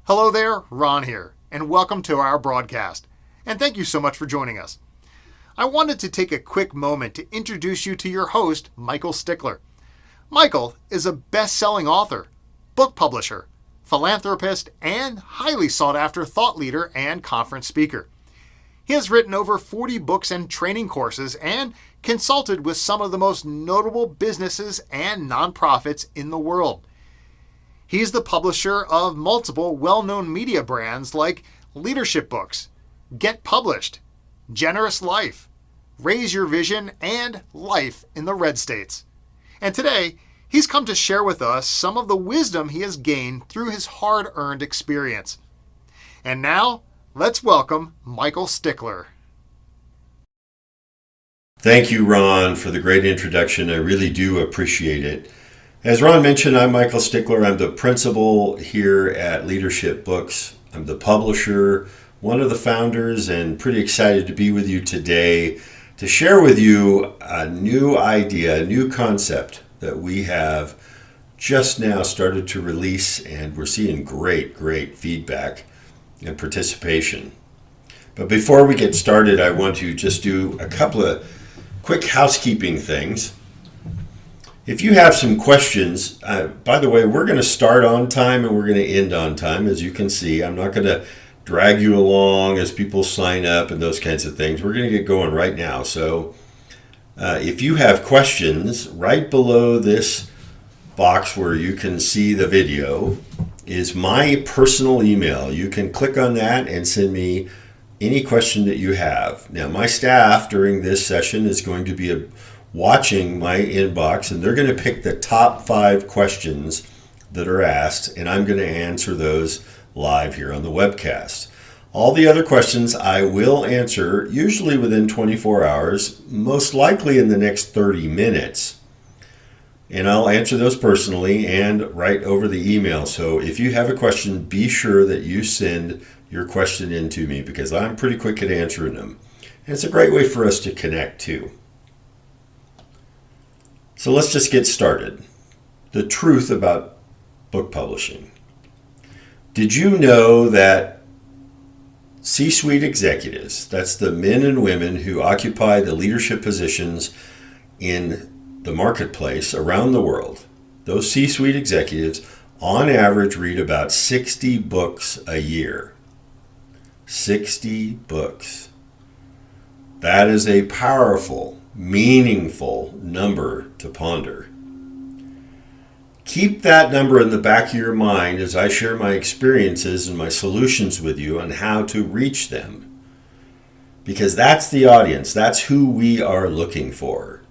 Hello there, Ron here, and welcome to our broadcast. And thank you so much for joining us. I wanted to take a quick moment to introduce you to your host, Michael Stickler. Michael is a best-selling author, book publisher, philanthropist, and highly sought-after thought leader and conference speaker. He has written over 40 books and training courses and consulted with some of the most notable businesses and nonprofits in the world. He's the publisher of multiple well-known media brands like Leadership Books, Get Published, Generous Life, Raise Your Vision, and Life in the Red States. And today, he's come to share with us some of the wisdom he has gained through his hard-earned experience. And now, let's welcome Michael Stickler. Thank you, Ron, for the great introduction. I really do appreciate it. As Ron mentioned, I'm Michael Stickler. I'm the principal here at Leadership Books. I'm the publisher, one of the founders, and pretty excited to be with you today to share with you a new idea, a new concept that we have just now started to release, and we're seeing great feedback and participation. But before we get started, I want to just do a couple of quick housekeeping things. If you have some questions, by the way, we're going to start on time and we're going to end on time, as you can see. I'm not going to drag you along as people sign up and those kinds of things. We're going to get going right now. So if you have questions, right below this box where you can see the video is my personal email. You can click on that and send me any question that you have. Now, my staff during this session is going to be watching my inbox, and they're going to pick the top 5 questions that are asked, and I'm going to answer those live here on the webcast. All the other questions I will answer usually within 24 hours, most likely in the next 30 minutes. And I'll answer those personally and right over the email. So if you have a question, be sure that you send your question in to me because I'm pretty quick at answering them. And it's a great way for us to connect too. So let's just get started. The truth about book publishing. Did you know that C-suite executives, that's the men and women who occupy the leadership positions in the marketplace around the world, those C-suite executives on average read about 60 books a year. 60 books. That is a powerful, meaningful number to ponder. Keep that number in the back of your mind as I share my experiences and my solutions with you on how to reach them. Because that's the audience, that's who we are looking for.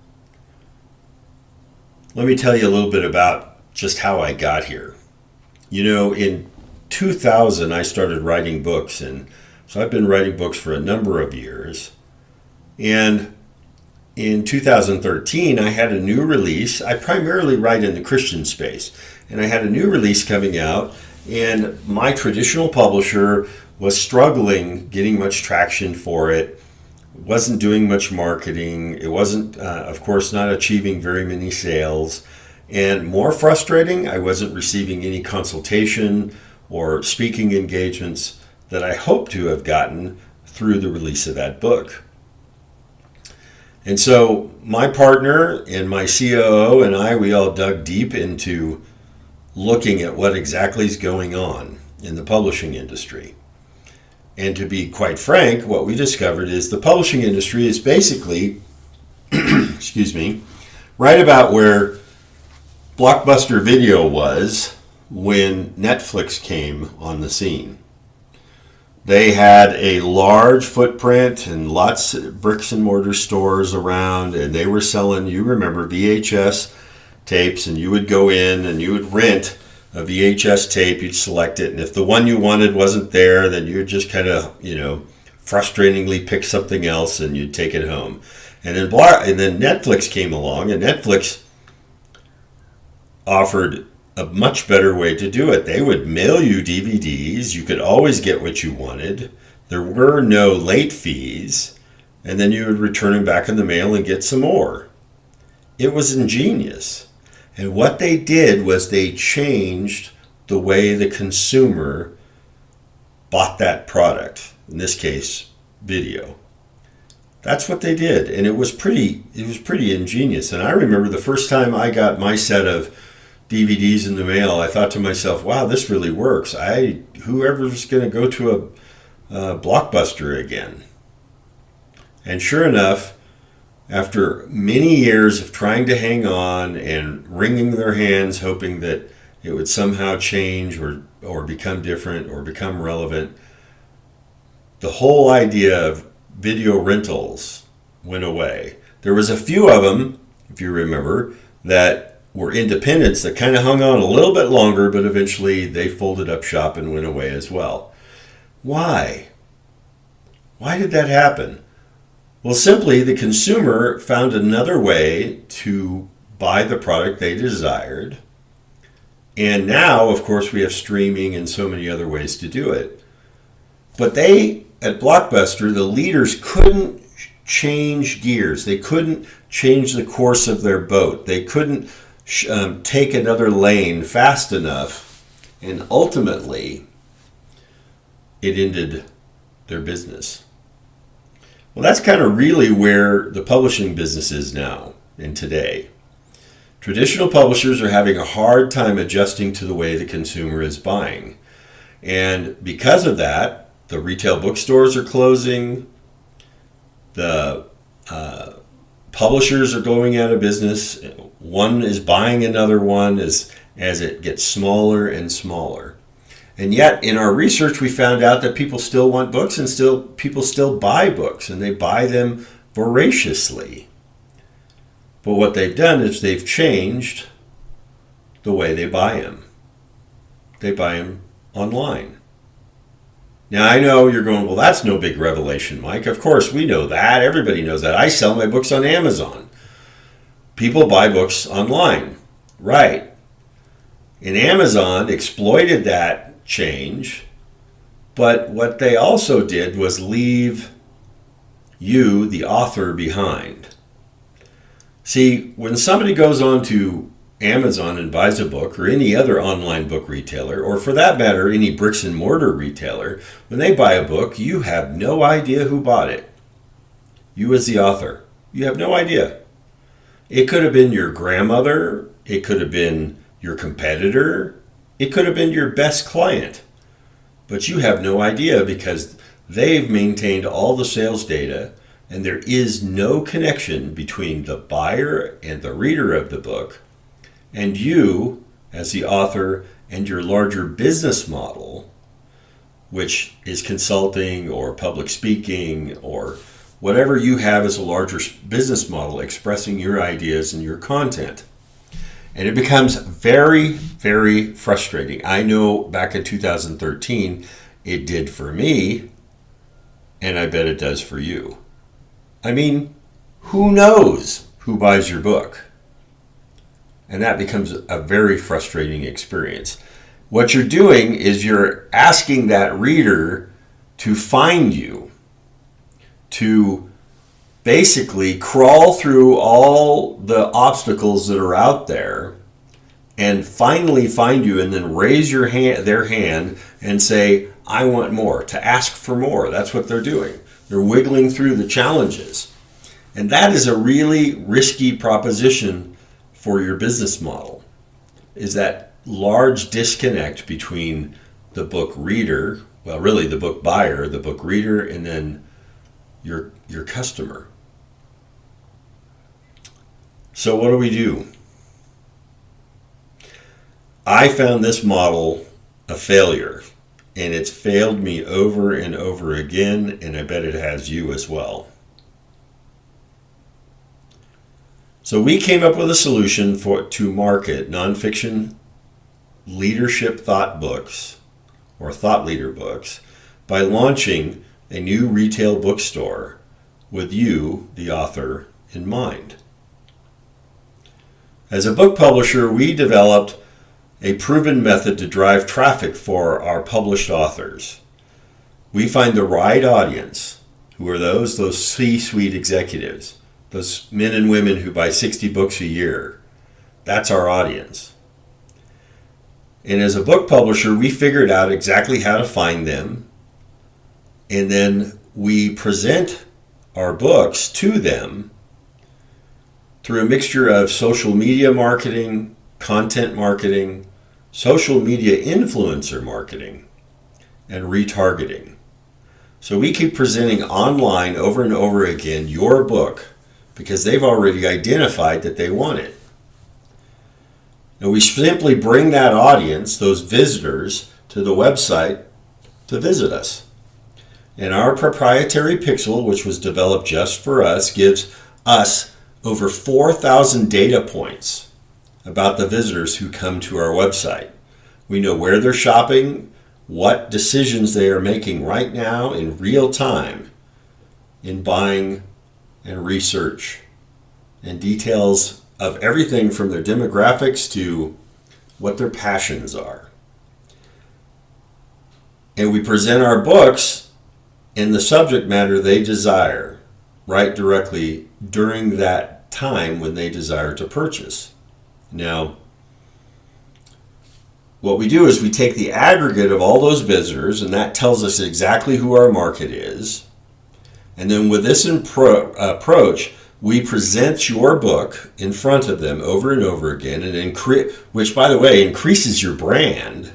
Let me tell you a little bit about just how I got here. You know, in 2000 I started writing books, and so I've been writing books for a number of years. And in 2013, I had a new release. I primarily write in the Christian space, and I had a new release coming out, and my traditional publisher was struggling getting much traction for it, wasn't doing much marketing, it wasn't, of course, not achieving very many sales, and more frustrating, I wasn't receiving any consultation or speaking engagements that I hoped to have gotten through the release of that book. And so my partner and my COO and I, we all dug deep into looking at what exactly is going on in the publishing industry. And to be quite frank, what we discovered is the publishing industry is basically, right about where Blockbuster Video was when Netflix came on the scene. They had a large footprint and lots of bricks and mortar stores around, and they were selling, you remember, VHS tapes, and you would go in and you would rent a VHS tape, you'd select it, and if the one you wanted wasn't there, then you would just kind of, frustratingly pick something else and you'd take it home. And then Netflix came along, and Netflix offered a much better way to do it. They would mail you DVDs. You could always get what you wanted. There were no late fees. And then you would return them back in the mail and get some more. It was ingenious. And what they did was they changed the way the consumer bought that product, in this case, video. That's what they did, and it was pretty ingenious. And I remember the first time I got my set of DVDs in the mail, I thought to myself, wow, this really works. Whoever's going to go to a Blockbuster again? And sure enough, after many years of trying to hang on and wringing their hands, hoping that it would somehow change or become different or become relevant, the whole idea of video rentals went away. There was a few of them, if you remember, that were independents that kind of hung on a little bit longer, but eventually they folded up shop and went away as well. Why? Why did that happen? Well, simply the consumer found another way to buy the product they desired. And now, of course, we have streaming and so many other ways to do it. But they, at Blockbuster, the leaders couldn't change gears. They couldn't change the course of their boat. They couldn't take another lane fast enough. And ultimately, it ended their business. Well, that's kind of really where the publishing business is now and today. Traditional publishers are having a hard time adjusting to the way the consumer is buying. And because of that, the retail bookstores are closing, the publishers are going out of business, one is buying another one as it gets smaller and smaller. And yet, in our research, we found out that people still want books and people still buy books, and they buy them voraciously. But what they've done is they've changed the way they buy them. They buy them online. Now, I know you're going, well, that's no big revelation, Mike. Of course, we know that. Everybody knows that. I sell my books on Amazon. People buy books online. Right. And Amazon exploited that change, but what they also did was leave you, the author, behind. See, when somebody goes on to Amazon and buys a book, or any other online book retailer, or for that matter, any bricks and mortar retailer, when they buy a book, you have no idea who bought it. You as the author, you have no idea. It could have been your grandmother, it could have been your competitor, it could have been your best client, but you have no idea because they've maintained all the sales data, and there is no connection between the buyer and the reader of the book and you as the author and your larger business model, which is consulting or public speaking or whatever you have as a larger business model expressing your ideas and your content. And it becomes very, very frustrating. I know back in 2013, it did for me, and I bet it does for you. I mean, who knows who buys your book? And that becomes a very frustrating experience. What you're doing is you're asking that reader to find you, to basically crawl through all the obstacles that are out there and finally find you and then raise their hand and say, I want more, to ask for more. That's what they're doing. They're wiggling through the challenges. And that is a really risky proposition for your business model, is that large disconnect between the book reader, well, really the book buyer, the book reader, and then your customer. So what do we do? I found this model a failure, and it's failed me over and over again, and I bet it has you as well. So we came up with a solution to market nonfiction leadership thought books, or thought leader books, by launching a new retail bookstore with you, the author, in mind. As a book publisher, we developed a proven method to drive traffic for our published authors. We find the right audience, who are those C-suite executives, those men and women who buy 60 books a year. That's our audience. And as a book publisher, we figured out exactly how to find them and then we present our books to them through a mixture of social media marketing, content marketing, social media influencer marketing, and retargeting. So we keep presenting online over and over again your book because they've already identified that they want it. And we simply bring that audience, those visitors, to the website to visit us. And our proprietary pixel, which was developed just for us, gives us over 4,000 data points about the visitors who come to our website. We know where they're shopping, what decisions they are making right now in real time in buying and research, and details of everything from their demographics to what their passions are. And we present our books in the subject matter they desire, right directly during that time when they desire to purchase. Now, what we do is we take the aggregate of all those visitors, and that tells us exactly who our market is. And then with this approach, we present your book in front of them over and over again, and which, by the way, increases your brand.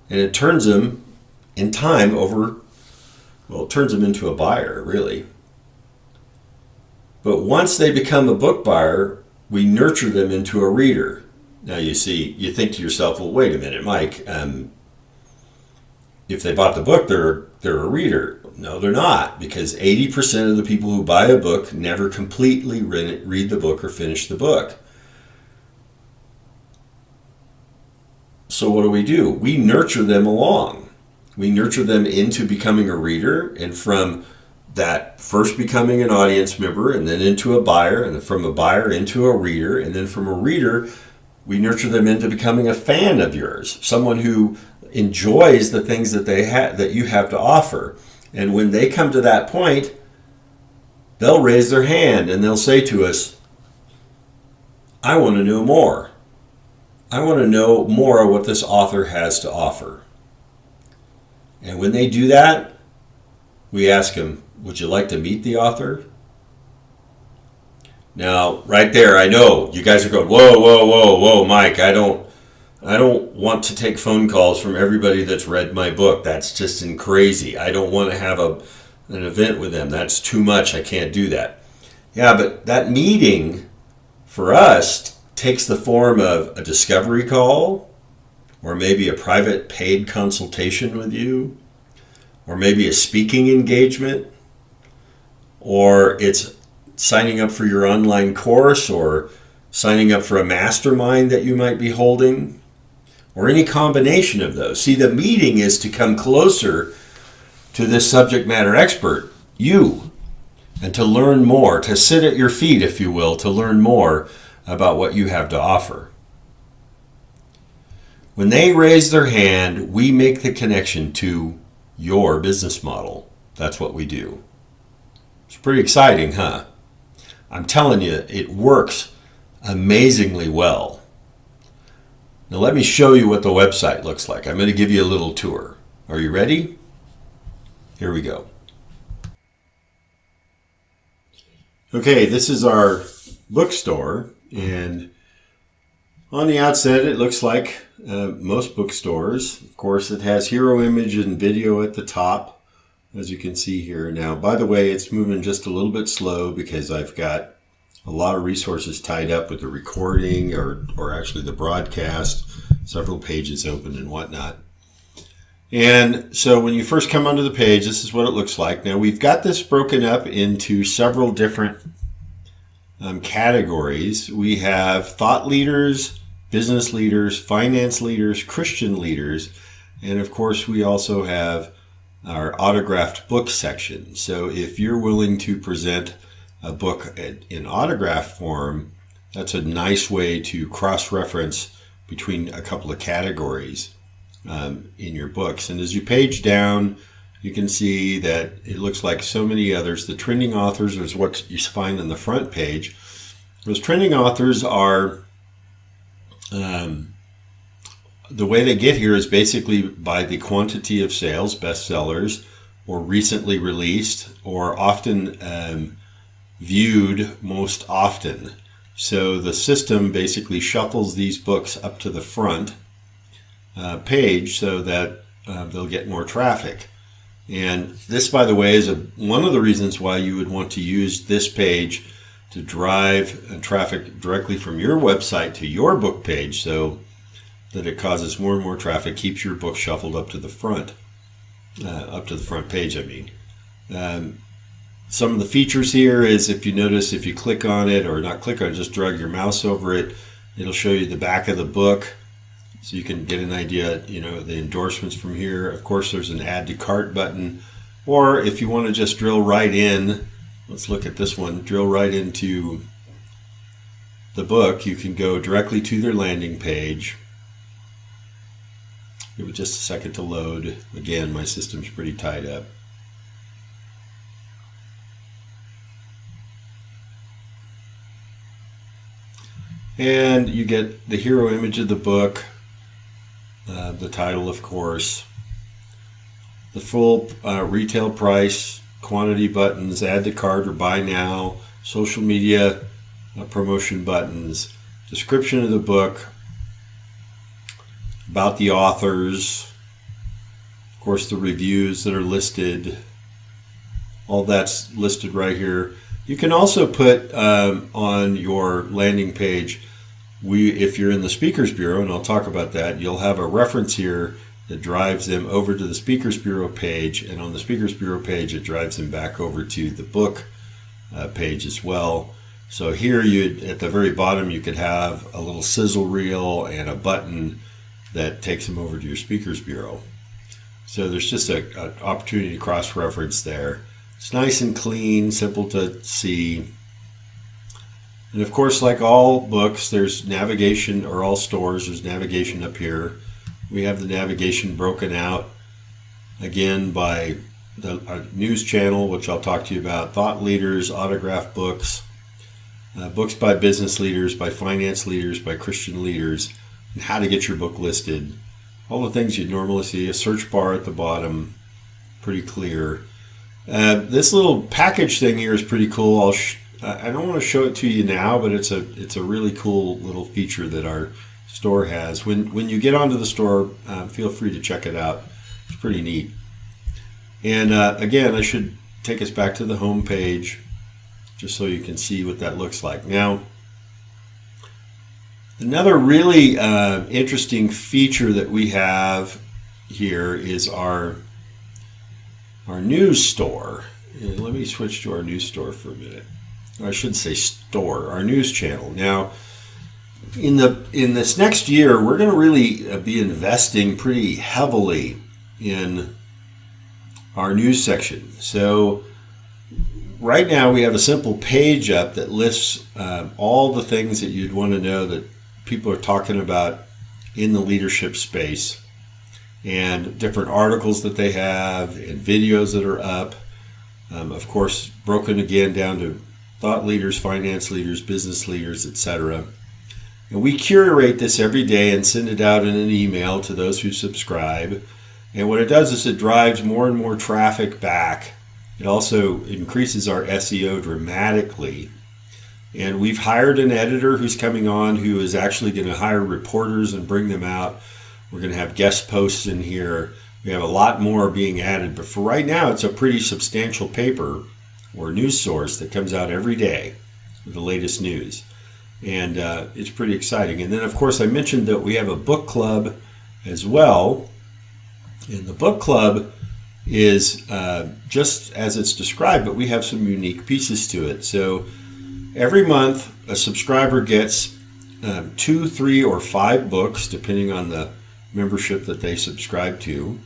And it turns them in time it turns them into a buyer, really. But once they become a book buyer, we nurture them into a reader. Now you think to yourself, well, wait a minute, Mike, if they bought the book, they're a reader. No, they're not, because 80% of the people who buy a book never completely read the book or finish the book. So what do? We nurture them along. We nurture them into becoming a reader, and from that first becoming an audience member, and then into a buyer, and then from a buyer into a reader, and then from a reader, we nurture them into becoming a fan of yours, someone who enjoys the things that you have to offer. And when they come to that point, they'll raise their hand and they'll say to us, I want to know more. I want to know more what this author has to offer. And when they do that, we ask them, would you like to meet the author? Now, right there, I know you guys are going, whoa, Mike, I don't want to take phone calls from everybody that's read my book. That's just crazy. I don't want to have an event with them. That's too much. I can't do that. Yeah, but that meeting for us takes the form of a discovery call, or maybe a private paid consultation with you, or maybe a speaking engagement, or it's signing up for your online course, or signing up for a mastermind that you might be holding, or any combination of those. See, the meeting is to come closer to this subject matter expert, you, and to learn more, to sit at your feet, if you will, to learn more about what you have to offer. When they raise their hand, we make the connection to your business model. That's what we do. It's pretty exciting, huh? I'm telling you, it works amazingly well. Now let me show you what the website looks like. I'm going to give you a little tour. Are you ready? Here we go. Okay, this is our bookstore, and on the outset it looks like most bookstores. Of course, it has hero image and video at the top, as you can see here. Now, by the way, it's moving just a little bit slow because I've got a lot of resources tied up with the recording or actually the broadcast, several pages open and whatnot. And so when you first come onto the page, this is what it looks like. Now, we've got this broken up into several different categories. We have thought leaders, business leaders, finance leaders, Christian leaders, and of course we also have our autographed book section. So if you're willing to present a book in autograph form, that's a nice way to cross-reference between a couple of categories in your books. And as you page down, you can see that it looks like so many others. The trending authors is what you find on the front page. Those trending authors are the way they get here is basically by the quantity of sales, bestsellers, or recently released, or often viewed most often. So the system basically shuffles these books up to the front page so that they'll get more traffic. And this, by the way, is one of the reasons why you would want to use this page to drive traffic directly from your website to your book page, so that it causes more and more traffic, keeps your book shuffled up to the front page, I mean. Some of the features here is, if you notice, if you click on it, or not click on it, just drag your mouse over it, it'll show you the back of the book, so you can get an idea, the endorsements from here. Of course, there's an add to cart button, or if you want to just drill right in, let's look at this one, drill right into the book, you can go directly to their landing page. Give it just a second to load. Again, my system's pretty tied up. And you get the hero image of the book, the title, of course, the full retail price, quantity buttons, add to cart or buy now, social media promotion buttons, description of the book, about the authors, of course the reviews that are listed, all that's listed right here. You can also put on your landing page, if you're in the Speakers Bureau, and I'll talk about that, you'll have a reference here that drives them over to the Speakers Bureau page, and on the Speakers Bureau page it drives them back over to the book page as well. So here at the very bottom you could have a little sizzle reel and a button that takes them over to your Speakers Bureau. So there's just an opportunity to cross-reference there. It's nice and clean, simple to see. And of course, like all books, there's navigation, or all stores, there's navigation up here. We have the navigation broken out, again, by our news channel, which I'll talk to you about, thought leaders, autographed books, books by business leaders, by finance leaders, by Christian leaders, and how to get your book listed. All the things you'd normally see, a search bar at the bottom, pretty clear. This little package thing here is pretty cool. I don't want to show it to you now, but it's a really cool little feature that our store has. When you get onto the store, feel free to check it out. It's pretty neat. And again, I should take us back to the home page just so you can see what that looks like. Now, another really interesting feature that we have here is our news store. And let me switch to our news store for a minute. Or I shouldn't say store, our news channel. Now, in this next year, we're going to really be investing pretty heavily in our news section. So right now we have a simple page up that lists all the things that you'd want to know that people are talking about in the leadership space, and different articles that they have, and videos that are up. Of course, broken again down to thought leaders, finance leaders, business leaders, etc. And we curate this every day and send it out in an email to those who subscribe. And what it does is it drives more and more traffic back. It also increases our SEO dramatically. And we've hired an editor who's coming on who is actually going to hire reporters and bring them out. We're going to have guest posts in here. We have a lot more being added. But for right now, it's a pretty substantial paper or news source that comes out every day with the latest news. And it's pretty exciting. And then, of course, I mentioned that we have a book club as well. And the book club is just as it's described, but we have some unique pieces to it. So every month, a subscriber gets 2, 3, or 5 books, depending on the membership that they subscribe to.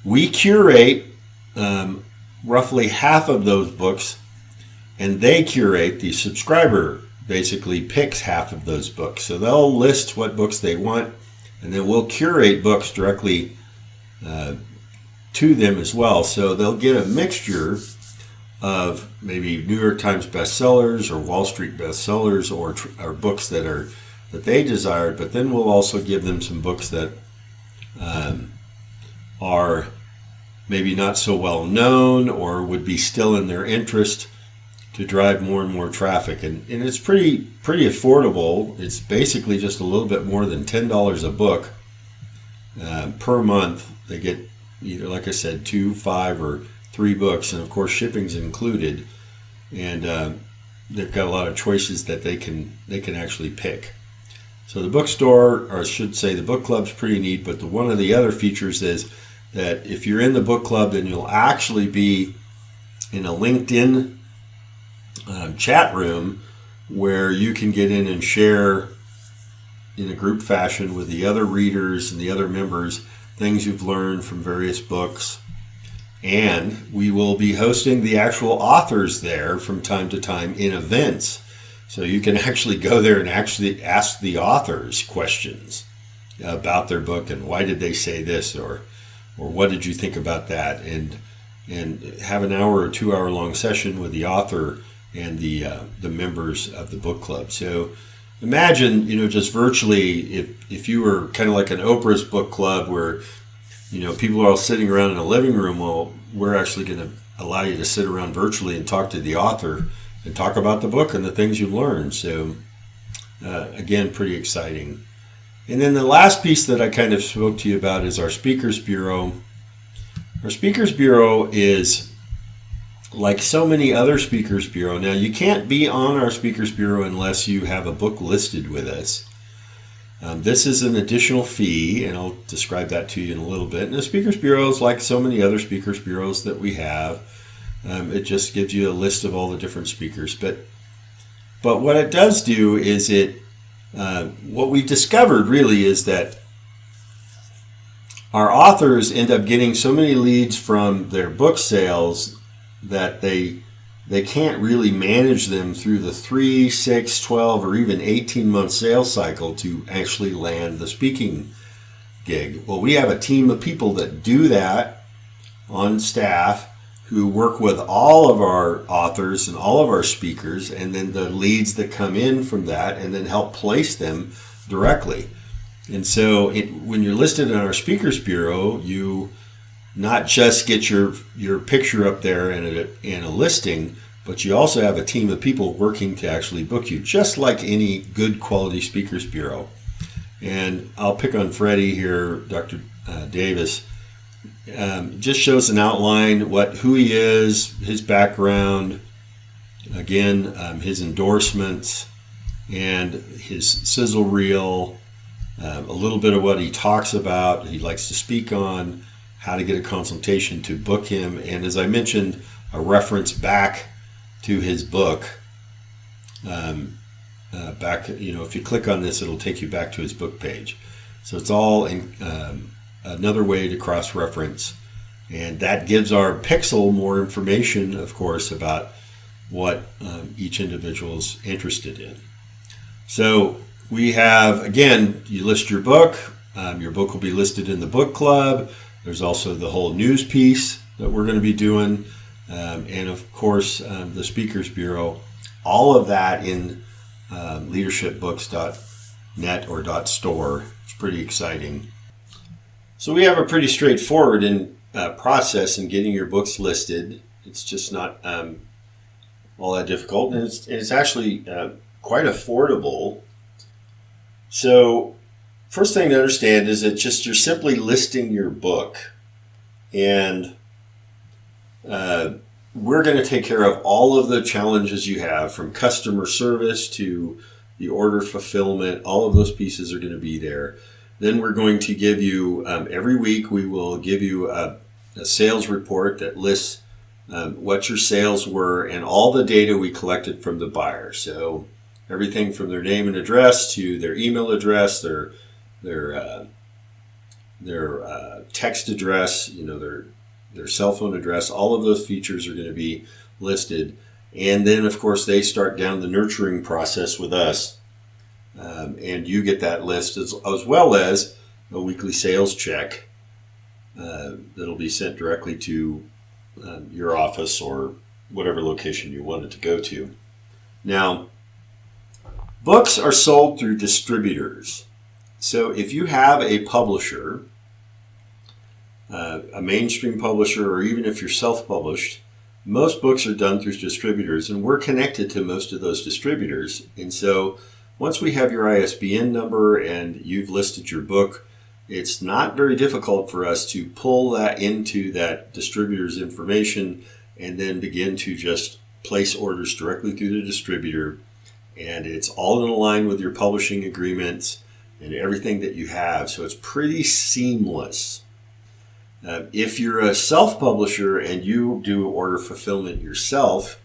We curate roughly half of those books, and they curate, the subscriber basically picks half of those books. So they'll list what books they want, and then we'll curate books directly to them as well. So they'll get a mixture of maybe New York Times bestsellers or Wall Street bestsellers, or books that are that they desired, but then we'll also give them some books that are maybe not so well known or would be still in their interest to drive more and more traffic. And it's pretty affordable. It's basically just a little bit more than $10 a book per month. They get either, like I said, 2, 5, or 3 books, and of course shipping's included. And they've got a lot of choices that they can actually pick. So the bookstore, or I should say the book club's pretty neat, but one of the other features is that if you're in the book club, then you'll actually be in a LinkedIn chat room where you can get in and share in a group fashion with the other readers and the other members things you've learned from various books. And we will be hosting the actual authors there from time to time in events. So you can actually go there and actually ask the authors questions about their book and why did they say this, or what did you think about that, and have an hour or 2 hour long session with the author and the members of the book club. So imagine, just virtually, if you were kind of like an Oprah's book club where, people are all sitting around in a living room. Well, we're actually going to allow you to sit around virtually and talk to the author and talk about the book and the things you've learned. So again, pretty exciting. And then the last piece that I kind of spoke to you about is our Speakers Bureau. Our Speakers Bureau is like so many other Speakers Bureau. Now, you can't be on our Speakers Bureau unless you have a book listed with us. This is an additional fee, and I'll describe that to you in a little bit. And the Speakers Bureau is like so many other Speakers Bureaus that we have. It just gives you a list of all the different speakers. But what it does do is what we've discovered really is that our authors end up getting so many leads from their book sales that they can't really manage them through the 3, 6, 12, or even 18-month sales cycle to actually land the speaking gig. Well, we have a team of people that do that on staff who work with all of our authors and all of our speakers, and then the leads that come in from that, and then help place them directly. And so when you're listed in our Speakers Bureau, you not just get your picture up there in a listing, but you also have a team of people working to actually book you, just like any good quality Speakers Bureau. And I'll pick on Freddie here, Dr. Davis. Just shows an outline, who he is, his background, again, his endorsements, and his sizzle reel, a little bit of what he talks about, he likes to speak on, how to get a consultation to book him, and as I mentioned, a reference back to his book. If you click on this, it'll take you back to his book page. So it's all in another way to cross-reference, and that gives our pixel more information, of course, about what each individual is interested in. So we have, again, you list your book will be listed in the book club. There's also the whole news piece that we're going to be doing, and of course the Speakers Bureau, all of that in leadershipbooks.net or .store. It's pretty exciting. So we have a pretty straightforward process in getting your books listed. It's just not all that difficult, and it's actually quite affordable. So first thing to understand is that you're simply listing your book, and we're going to take care of all of the challenges you have, from customer service to the order fulfillment. All of those pieces are going to be there. Then we're going to give you, every week we will give you a sales report that lists what your sales were and all the data we collected from the buyer. So everything from their name and address to their email address, their text address, their cell phone address, all of those features are going to be listed. And then, of course, they start down the nurturing process with us. And you get that list as well as a weekly sales check that'll be sent directly to your office or whatever location you want it to go to. Now, Books are sold through distributors. So if you have a publisher, a mainstream publisher, or even if you're self-published, most books are done through distributors, and we're connected to most of those distributors. And so once we have your ISBN number and you've listed your book, it's not very difficult for us to pull that into that distributor's information and then begin to just place orders directly through the distributor. And it's all in line with your publishing agreements and everything that you have. So it's pretty seamless. If you're a self-publisher and you do order fulfillment yourself,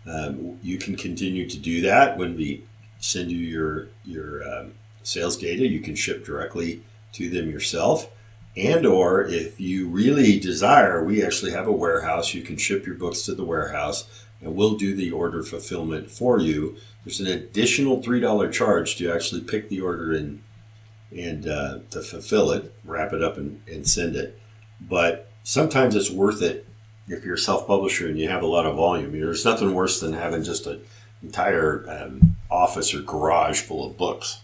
you can continue to do that. When we send you your sales data, you can ship directly to them yourself. And or if you really desire, we actually have a warehouse. You can ship your books to the warehouse and we'll do the order fulfillment for you. There's an additional $3 charge to actually pick the order and to fulfill it, wrap it up and send it. But sometimes it's worth it if you're a self-publisher and you have a lot of volume. There's nothing worse than having just an entire office or garage full of books.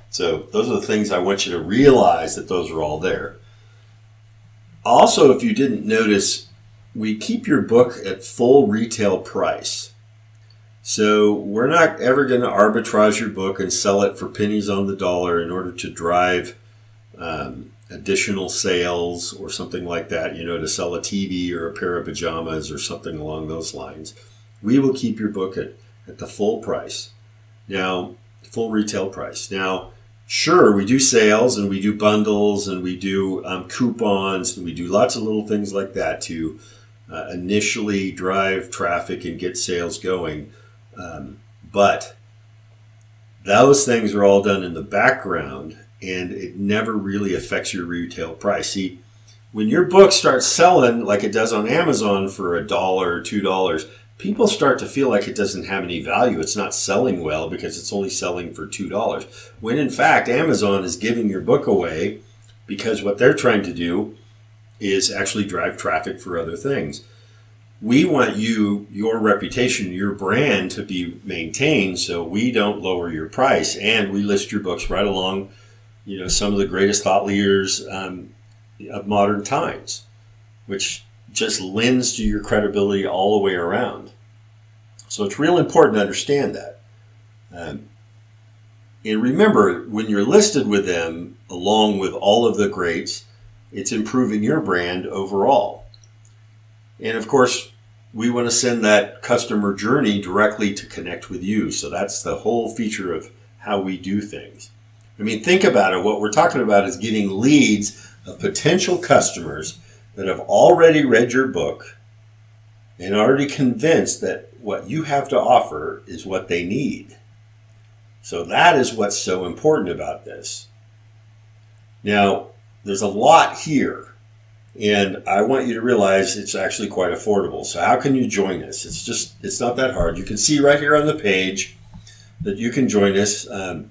So those are the things I want you to realize, that those are all there. Also, if you didn't notice, we keep your book at full retail price. So we're not ever going to arbitrage your book and sell it for pennies on the dollar in order to drive additional sales or something like that, to sell a TV or a pair of pajamas or something along those lines. We will keep your book at the full price. Now, full retail price. Now, sure, we do sales and we do bundles and we do coupons and we do lots of little things like that to initially drive traffic and get sales going. But those things are all done in the background, and it never really affects your retail price. See, when your book starts selling like it does on Amazon for $1 or $2, people start to feel like it doesn't have any value. It's not selling well because it's only selling for $2. When in fact, Amazon is giving your book away because what they're trying to do is actually drive traffic for other things. We want your reputation, your brand to be maintained, so we don't lower your price, and we list your books right along some of the greatest thought leaders of modern times, which just lends to your credibility all the way around. So it's real important to understand that. And remember, when you're listed with them, along with all of the greats, it's improving your brand overall. And of course, we want to send that customer journey directly to connect with you. So that's the whole feature of how we do things. I mean, think about it. What we're talking about is getting leads of potential customers that have already read your book and already convinced that what you have to offer is what they need. So that is what's so important about this. Now, there's a lot here, and I want you to realize it's actually quite affordable. So how can you join us? It's not that hard. You can see right here on the page that you can join us.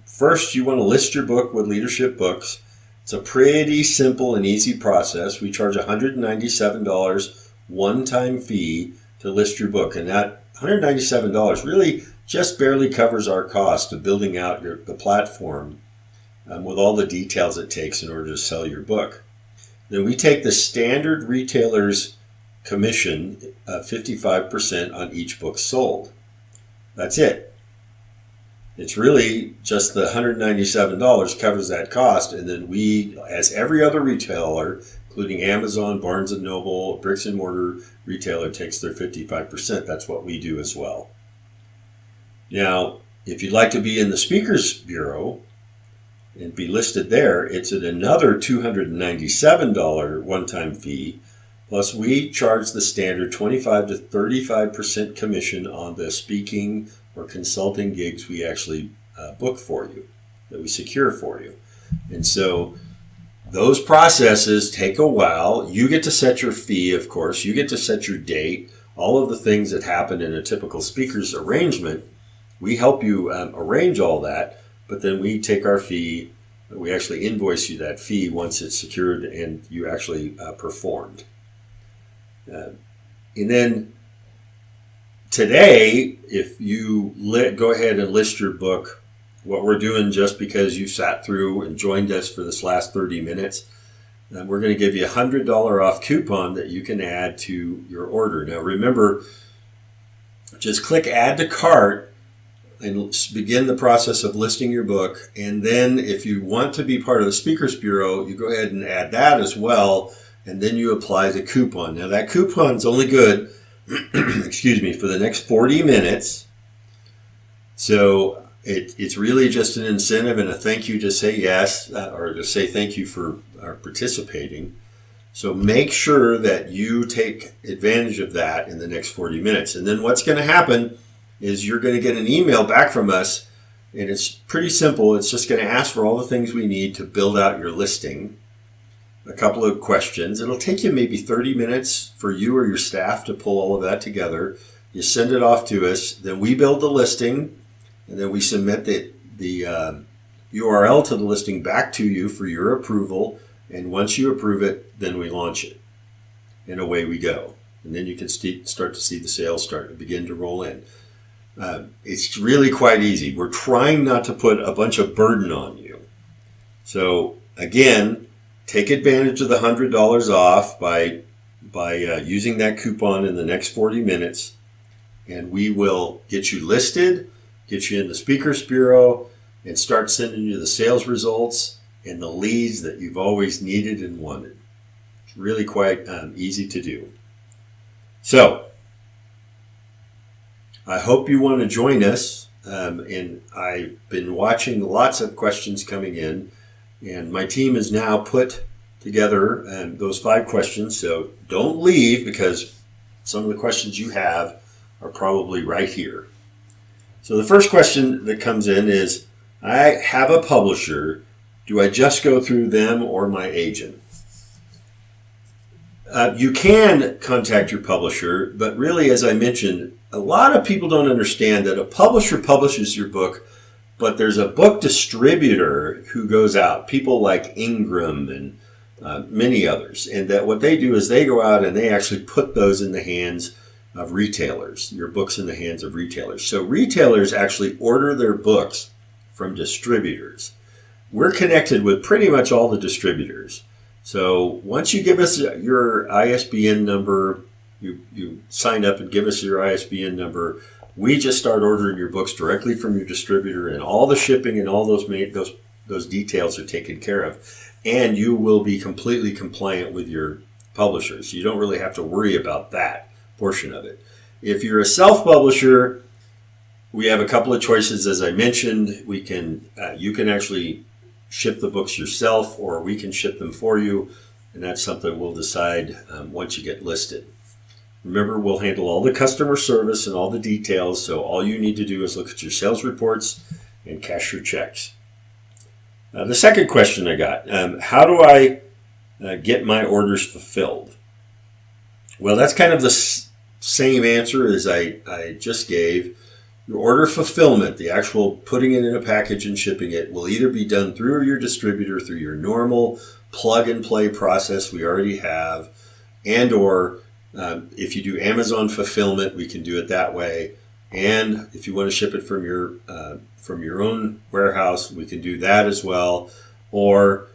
First, you want to list your book with Leadership Books. It's a pretty simple and easy process. We charge $197 one-time fee to list your book, and that $197 really just barely covers our cost of building out the platform with all the details it takes in order to sell your book. Then we take the standard retailer's commission of 55% on each book sold. That's it. It's really just the $197 covers that cost, and then we, as every other retailer, including Amazon, Barnes & Noble, bricks and mortar retailer, takes their 55%. That's what we do as well. Now, if you'd like to be in the Speakers Bureau and be listed there, it's at another $297 one-time fee, plus we charge the standard 25 to 35% commission on the speaking or consulting gigs we actually book for you, that we secure for you. And so those processes take a while. You get to set your fee, of course. You get to set your date, all of the things that happen in a typical speaker's arrangement. We help you arrange all that, but then we take our fee. We actually invoice you that fee once it's secured and you actually performed. And then today, if you go ahead and list your book, what we're doing just because you sat through and joined us for this last 30 minutes, we're going to give you a $100 off coupon that you can add to your order. Now remember, just click add to cart and begin the process of listing your book. And then if you want to be part of the Speakers Bureau, you go ahead and add that as well. And then you apply the coupon. Now that coupon's only good, excuse me, for the next 40 minutes. So it's really just an incentive and a thank you to say yes, or to say thank you for participating. So make sure that you take advantage of that in the next 40 minutes. And then what's going to happen is you're going to get an email back from us, and it's pretty simple. It's just going to ask for all the things we need to build out your listing, a couple of questions. It'll take you maybe 30 minutes for you or your staff to pull all of that together. You send it off to us, then we build the listing, and then we submit the URL to the listing back to you for your approval. And once you approve it, then we launch it, and away we go. And then you can start to see the sales start to begin to roll in. It's really quite easy. We're trying not to put a bunch of burden on you. So again, take advantage of the $100 off by using that coupon in the next 40 minutes, and we will get you listed, get you in the Speakers Bureau, and start sending you the sales results and the leads that you've always needed and wanted. It's really quite easy to do. So I hope you want to join us, and I've been watching lots of questions coming in, and my team has now put together those 5 questions, so don't leave because some of the questions you have are probably right here. So the first question that comes in is, I have a publisher. Do I just go through them or my agent? You can contact your publisher, but really, as I mentioned, a lot of people don't understand that a publisher publishes your book, but there's a book distributor who goes out, people like Ingram and many others, and that what they do is they go out and they actually put those in the hands of retailers, your books in the hands of retailers. So retailers actually order their books from distributors. We're connected with pretty much all the distributors. So once you give us your ISBN number, you sign up and give us your ISBN number, we just start ordering your books directly from your distributor, and all the shipping and all those details are taken care of. And you will be completely compliant with your publishers. You don't really have to worry about that portion of it. If you're a self-publisher, we have a couple of choices. As I mentioned, you can actually ship the books yourself, or we can ship them for you, and that's something we'll decide once you get listed. Remember, we'll handle all the customer service and all the details, so all you need to do is look at your sales reports and cash your checks. The second question I got, how do I get my orders fulfilled? Well, that's kind of the same answer as I just gave. Your order fulfillment, the actual putting it in a package and shipping it, will either be done through your distributor, through your normal plug-and-play process we already have, and or if you do Amazon fulfillment, we can do it that way. And if you want to ship it from your own warehouse, we can do that as well. Or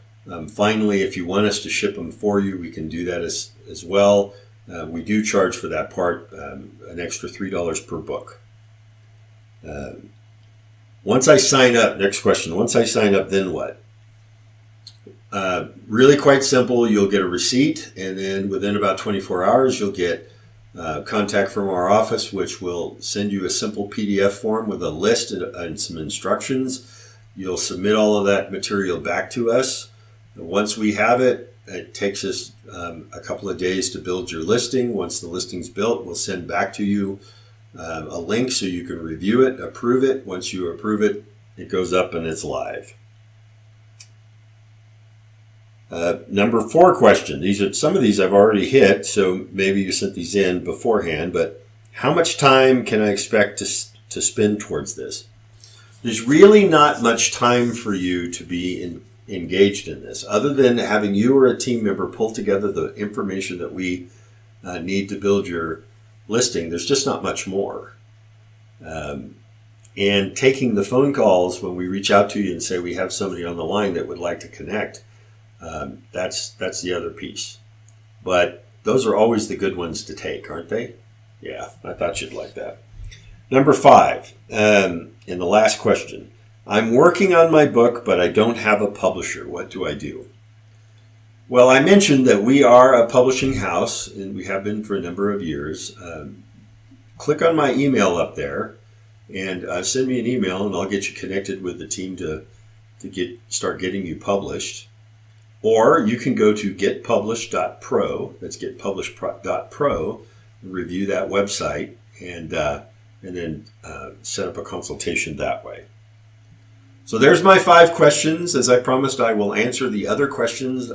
finally, if you want us to ship them for you, we can do that as well. We do charge for that part an extra $3 per book. Once I sign up, next question, once I sign up, then what? Really quite simple. You'll get a receipt, and then within about 24 hours, you'll get contact from our office, which will send you a simple PDF form with a list and some instructions. You'll submit all of that material back to us. Once we have it, it takes us a couple of days to build your listing. Once the listing's built, we'll send back to you a link so you can review it, approve it. Once you approve it, it goes up and it's live. Number 4 question. Some of these I've already hit, so maybe you sent these in beforehand, but how much time can I expect to spend towards this? There's really not much time for you to be engaged in this, other than having you or a team member pull together the information that we need to build your listing. There's just not much more. And taking the phone calls when we reach out to you and say we have somebody on the line that would like to connect, that's the other piece. But those are always the good ones to take, aren't they? Yeah, I thought you'd like that. Number 5, in the last question. I'm working on my book, but I don't have a publisher. What do I do? Well, I mentioned that we are a publishing house, and we have been for a number of years. Click on my email up there, and send me an email, and I'll get you connected with the team to start getting you published. Or you can go to getpublished.pro. That's getpublished.pro, and review that website, and then set up a consultation that way. So there's my 5 questions. As I promised, I will answer the other questions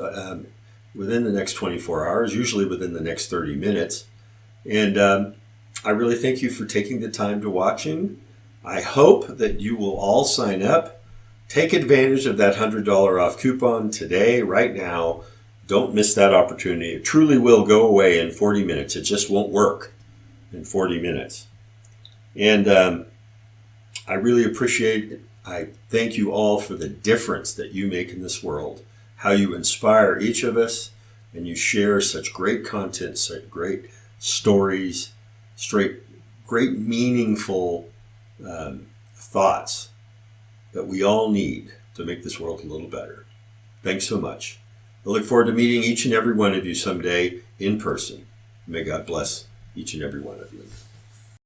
within the next 24 hours, usually within the next 30 minutes. And I really thank you for taking the time to watching. I hope that you will all sign up. Take advantage of that $100 off coupon today, right now. Don't miss that opportunity. It truly will go away in 40 minutes. It just won't work in 40 minutes. And I really appreciate it. I thank you all for the difference that you make in this world, how you inspire each of us, and you share such great content, such great stories, great meaningful thoughts that we all need to make this world a little better. Thanks so much. I look forward to meeting each and every one of you someday in person. May God bless each and every one of you.